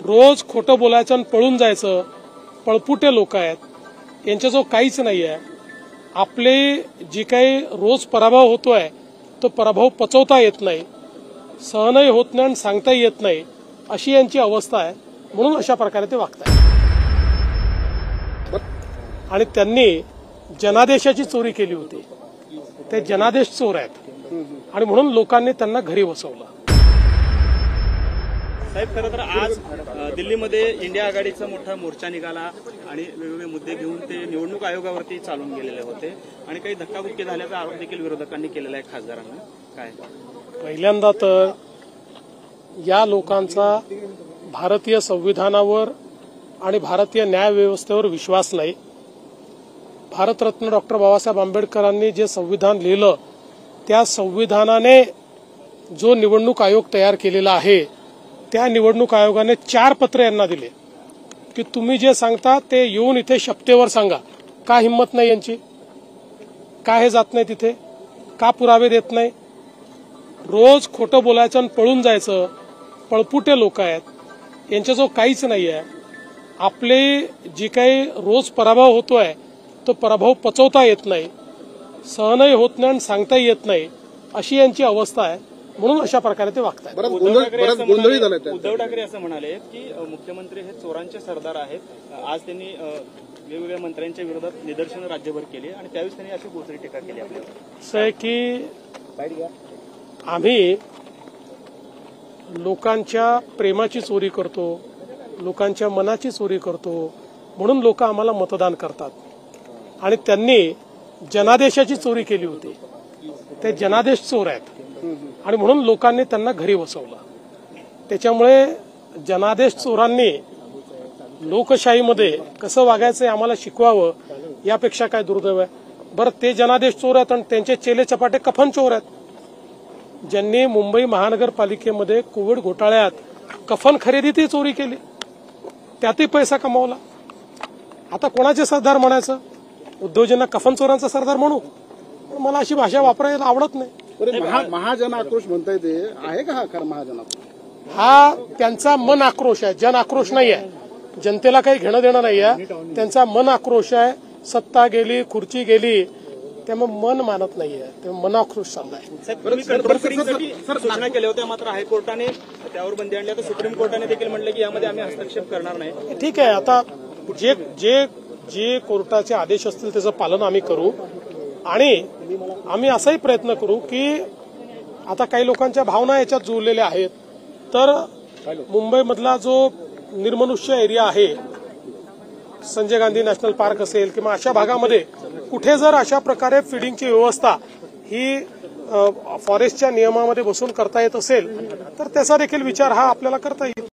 रोज खोटं बोलायचं आणि पळून जायचं, पळपुटे लोक आहेत, यांच्याजवळ काहीच नाही आहे. आपले जी काही रोज पराभव होतोय तो पराभव पचवता येत नाही, सहनही होत नाही आणि सांगताही येत नाही, अशी यांची अवस्था आहे. म्हणून अशा प्रकारे ते वागतात. आणि त्यांनी जनादेशाची चोरी केली होती. ते जनादेश चोर आहेत आणि म्हणून लोकांनी त्यांना घरी बसवलं. साहेब, खरं तर आज दिल्लीमध्ये इंडिया आघाडीचा मोठा मोर्चा निघाला आणि वेगवेगळे मुद्दे घेऊन ते निवडणूक आयोगावरती चालून गेलेले होते आणि काही धक्काबुक्की झाल्याचा आरोप देखील विरोधकांनी केलेला आहे खासदारांना. काय पहिल्यांदा तर या लोकांचा भारतीय संविधानावर आणि भारतीय न्यायव्यवस्थेवर विश्वास नाही. भारतरत्न डॉक्टर बाबासाहेब आंबेडकरांनी जे संविधान लिहिलं त्या संविधानाने जो निवडणूक आयोग तयार केलेला आहे त्या निवडणूक आयोगाने 4 पत्र यांना दिले की तुम्ही जे सांगता ते येऊन इथे शपथेवर सांगा. का हिंमत नाही यांची? का हे जात नाही तिथे? का पुरावे देत नाही? रोज खोटं बोलायचं आणि पळून जायचं, पळपुटे लोक आहेत, यांच्याजवळ काहीच नाही आहे. आपले जी काही रोज पराभव होतोय तो पराभव पचवता येत नाही, सहनही होत नाही आणि सांगताही येत नाही, अशी यांची अवस्था आहे. म्हणून अशा प्रकारे ते वागतात. उद्धव ठाकरे असं म्हणाले की मुख्यमंत्री हे चोरांचे सरदार आहेत. आज त्यांनी वेगवेगळ्या मंत्र्यांच्या विरोधात निदर्शनं राज्यभर केली आणि त्यावेळेस त्यांनी अशी बोचरी टीका केली आपल्यावर. असं आहे की आम्ही लोकांच्या प्रेमाची चोरी करतो, लोकांच्या मनाची चोरी करतो, म्हणून लोक आम्हाला मतदान करतात. आणि त्यांनी जनादेशाची चोरी केली होती. ते जनादेश चोर आहेत आणि म्हणून लोकांनी त्यांना घरी बसवलं. त्याच्यामुळे जनादेश चोरांनी लोकशाहीमध्ये कसं वागायचं आम्हाला शिकवावं, यापेक्षा काय दुर्दैव आहे. बरं, ते जनादेश चोर आहेत आणि त्यांचे चेले चपाटे कफन चोर आहेत. ज्यांनी मुंबई महानगरपालिकेमध्ये कोविड घोटाळ्यात कफन खरेदीतही चोरी केली, त्यातही पैसा कमावला. आता कोणाचे सरदार म्हणायचं? उद्योजकांना कफन चोरांचा सरदार म्हणू? मला अशी भाषा वापरायला आवडत नाही. महाजन आक्रोश म्हणता येते आहे का? हा खरं महाजन आक्रोश? हा त्यांचा मन आक्रोश आहे, जन आक्रोश नाही आहे. जनतेला काही घेणं देणं नाही आहे. त्यांचा मन आक्रोश आहे. सत्ता गेली, खुर्ची गेली, त्यामुळे मन मानत नाहीये, ते मन आक्रोश चाललाय. सूचना केल्या होत्या, मात्र हायकोर्टाने त्यावर बंदी आणली. आता सुप्रीम कोर्टाने देखील म्हटलं की यामध्ये आम्ही हस्तक्षेप करणार नाही. ठीक आहे, आता जे जे जे कोर्टाचे आदेश असतील त्याचं पालन आम्ही करू. आणि आम्ही असाही प्रयत्न करू की आता काही लोकांच्या भावना याच्यात जुळलेल्या आहेत. तर मुंबईमधला जो निर्मनुष्य एरिया आहे, संजय गांधी नॅशनल पार्क असेल किंवा अशा भागामध्ये कुठे जर अशा प्रकारे फिडिंगची व्यवस्था ही फॉरेस्टच्या नियमामध्ये बसून करता येत असेल तर त्याचा देखील विचार हा आपल्याला करता येईल.